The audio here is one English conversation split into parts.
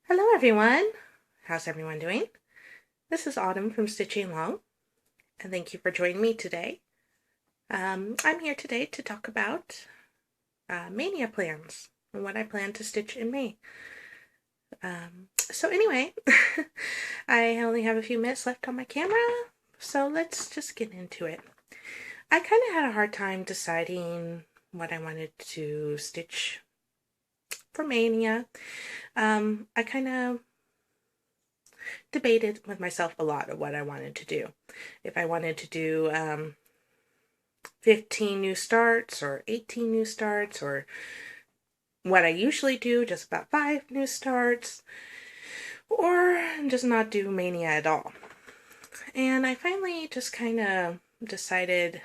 Hello everyone! How's everyone doing? This is Autumn from Stitching Along, and thank you for joining me today. I'm here today to talk about Maynia plans and what I plan to stitch in May. So anyway, I only have a few minutes left on my camera, so let's just get into it. I kind of had a hard time deciding what I wanted to stitch for Maynia. I kind of debated with myself a lot of what I wanted to do. If I wanted to do 15 new starts or 18 new starts, or what I usually do, just about 5 new starts, or just not do Maynia at all. And I finally just kind of decided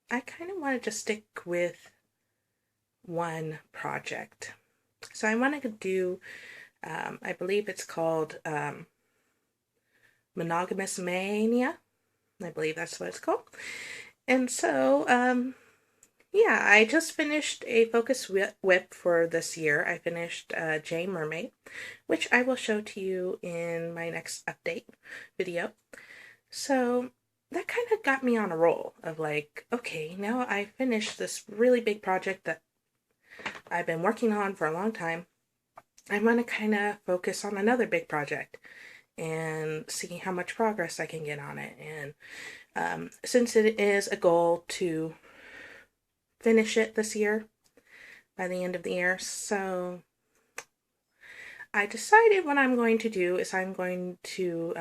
I kind of wanted to stick with one project. So I wanted to do, I believe it's called Monogamous Maynia. I believe that's what it's called. And so, yeah, I just finished a focus whip for this year. I finished J Mermaid, which I will show to you in my next update video. So that kind of got me on a roll of like, okay, now I finished this really big project that I've been working on for a long time. I want to kind of focus on another big project and see how much progress I can get on it. And since it is a goal to finish it this year, by the end of the year, so I decided what I'm going to do is I'm going to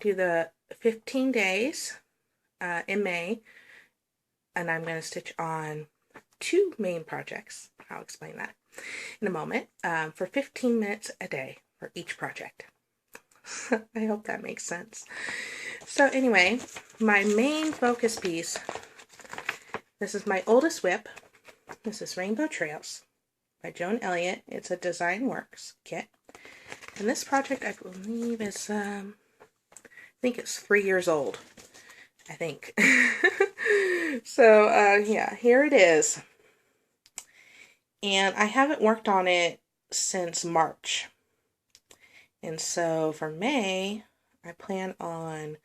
do the 15 days in May, and I'm going to stitch on 2 main projects. I'll explain that in a moment, for 15 minutes a day for each project. I hope that makes sense. So anyway, my main focus piece, this is my oldest whip. This is Rainbow Trails by Joan Elliott. It's a Design Works kit. And this project, I believe, is, I think it's 3 years old. I think. So, yeah, here it is. And I haven't worked on it since March. And so for May, I plan on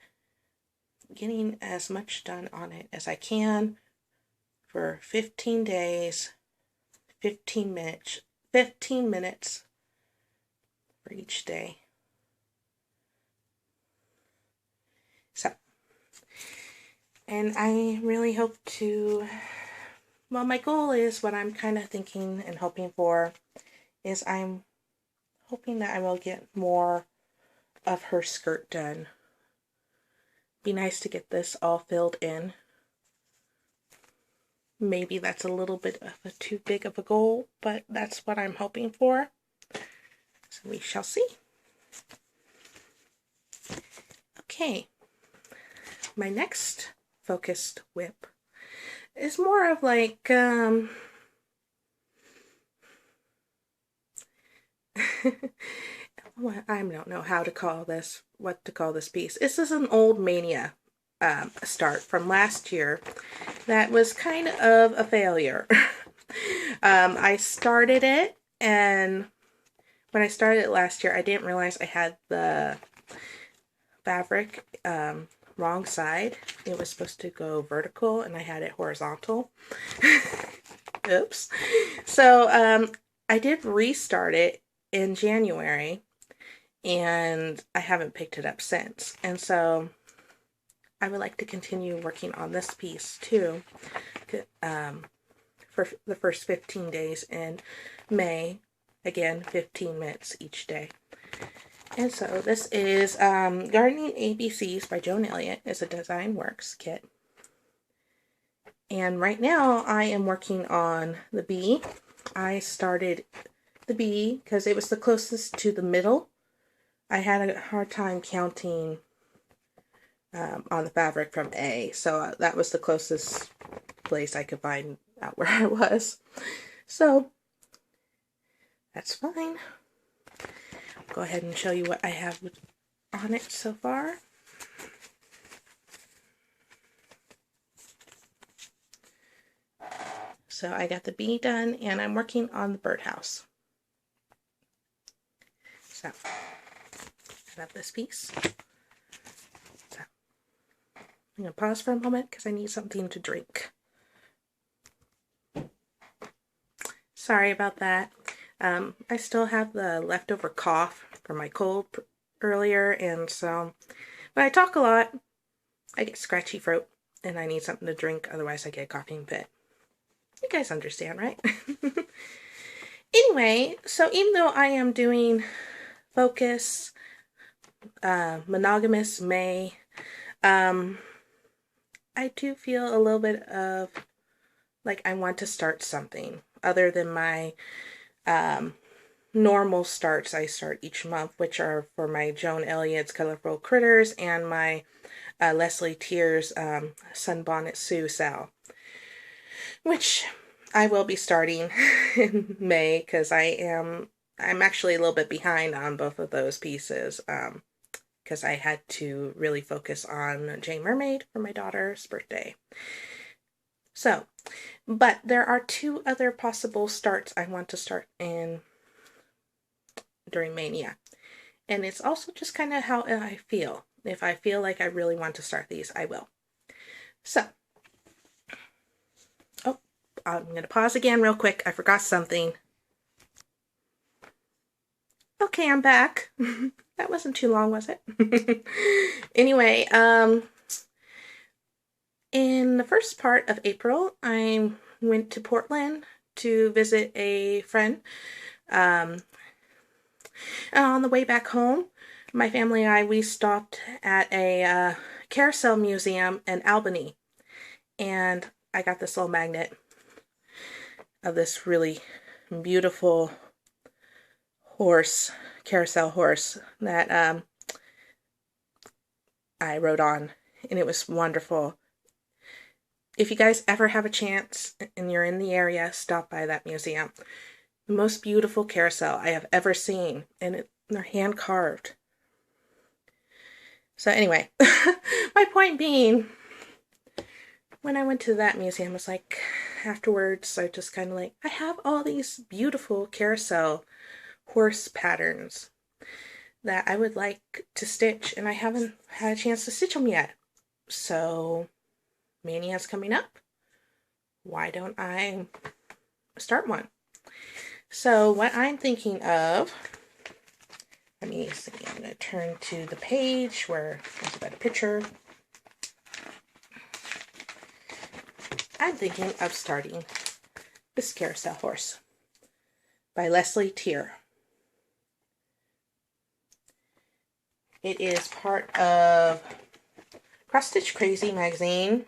getting as much done on it as I can for 15 days, 15 minutes for each day. So, and I really hope to, well, my goal is, what I'm kind of thinking and hoping for is I'm hoping that I will get more of her skirt done. Be nice to get this all filled in. Maybe that's a little bit of a too big of a goal, but that's what I'm hoping for. So we shall see. Okay, my next focused whip is more of like I don't know how to call this, what to call this piece. This is an old Maynia start from last year that was kind of a failure. I started it, and when I started it last year, I didn't realize I had the fabric wrong side. It was supposed to go vertical, and I had it horizontal. Oops. So I did restart it in January, and I haven't picked it up since. And so I would like to continue working on this piece too, for the first 15 days in May. Again, 15 minutes each day. And so this is Gardening ABCs by Joan Elliott. It's a Design Works kit. And right now I am working on the bee. I started the bee because it was the closest to the middle. I had a hard time counting on the fabric from A, so that was the closest place I could find out where I was. So that's fine. I'll go ahead and show you what I have on it so far. So I got the bee done, and I'm working on the birdhouse. So, I love this piece. So, I'm going to pause for a moment because I need something to drink. Sorry about that. I still have the leftover cough from my cold earlier, and so when I talk a lot, I get scratchy throat, and I need something to drink, otherwise I get a coughing fit. You guys understand, right? Anyway, so even though I am doing Focus, Monogamous May, I do feel a little bit of like I want to start something other than my normal starts I start each month, which are for my Joan Elliott's Colorful Critters and my Leslie Tier's Sunbonnet Sue Sal, which I will be starting in May because I'm actually a little bit behind on both of those pieces because I had to really focus on Jane Mermaid for my daughter's birthday. So, but there are 2 other possible starts I want to start in during Maynia. And it's also just kind of how I feel. If I feel like I really want to start these, I will. So, oh, I'm going to pause again real quick. I forgot something. Okay, I'm back. That wasn't too long, was it? Anyway, in the first part of April, I went to Portland to visit a friend. On the way back home, my family and I, we stopped at a Carousel Museum in Albany. And I got this little magnet of this really beautiful horse, Carousel Horse, that I rode on. And it was wonderful. If you guys ever have a chance and you're in the area, stop by that museum. The most beautiful carousel I have ever seen, and they're hand carved. So anyway, my point being, when I went to that museum, I was like, afterwards, I just kind of like, I have all these beautiful carousel horse patterns that I would like to stitch, and I haven't had a chance to stitch them yet. So, Maynia's coming up. Why don't I start one? So what I'm thinking of, let me see, I'm going to turn to the page where there's a better picture. I'm thinking of starting this Carousel Horse by Leslie Tier. It is part of Cross Stitch Crazy magazine.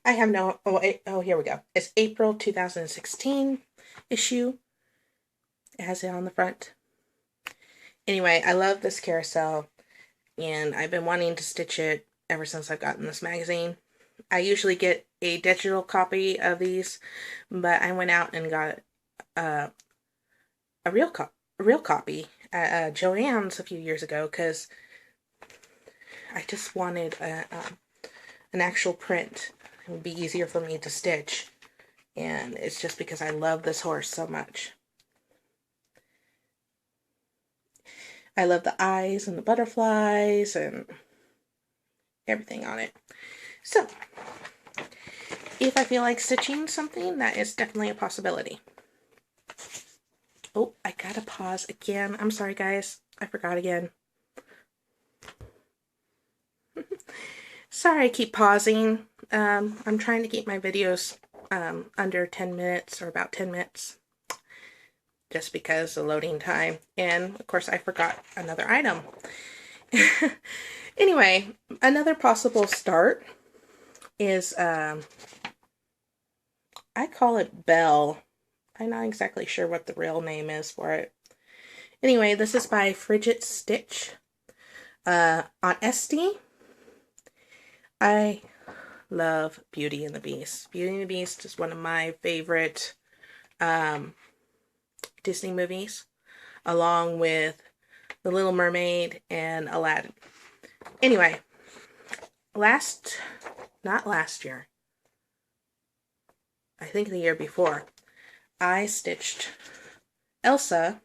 I have no, oh, here we go. It's April 2016 issue. It has it on the front. Anyway, I love this carousel, and I've been wanting to stitch it ever since I've gotten this magazine. I usually get a digital copy of these, but I went out and got a real copy at Joann's a few years ago because I just wanted an actual print. It would be easier for me to stitch, and it's just because I love this horse so much. I love the eyes and the butterflies and everything on it. So, if I feel like stitching something, that is definitely a possibility. Oh, I gotta pause again. I'm sorry, guys. I forgot again. Sorry I keep pausing. I'm trying to keep my videos under 10 minutes or about 10 minutes. Just because of loading time. And, of course, I forgot another item. Anyway, another possible start is, I call it Belle. I'm not exactly sure what the real name is for it. Anyway, this is by Frigid Stitch on Etsy. I love Beauty and the Beast. Beauty and the Beast is one of my favorite Disney movies, along with The Little Mermaid and Aladdin. Anyway, not last year, I think the year before, I stitched Elsa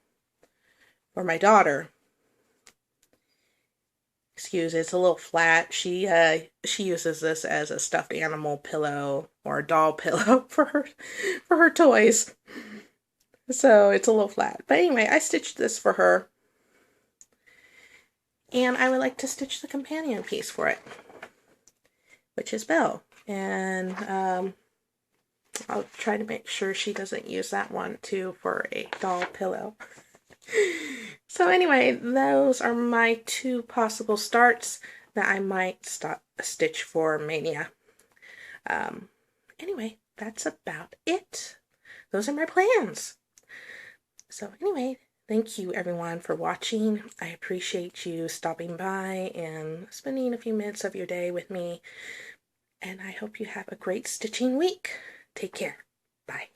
for my daughter. Excuse, it's a little flat. She uses this as a stuffed animal pillow or a doll pillow for her toys. So it's a little flat. But anyway, I stitched this for her. And I would like to stitch the companion piece for it, which is Belle. And I'll try to make sure she doesn't use that one too for a doll pillow. So anyway, those are my 2 possible starts that I might stitch for Maynia. Anyway, that's about it. Those are my plans. So anyway, thank you everyone for watching. I appreciate you stopping by and spending a few minutes of your day with me. And I hope you have a great stitching week. Take care. Bye.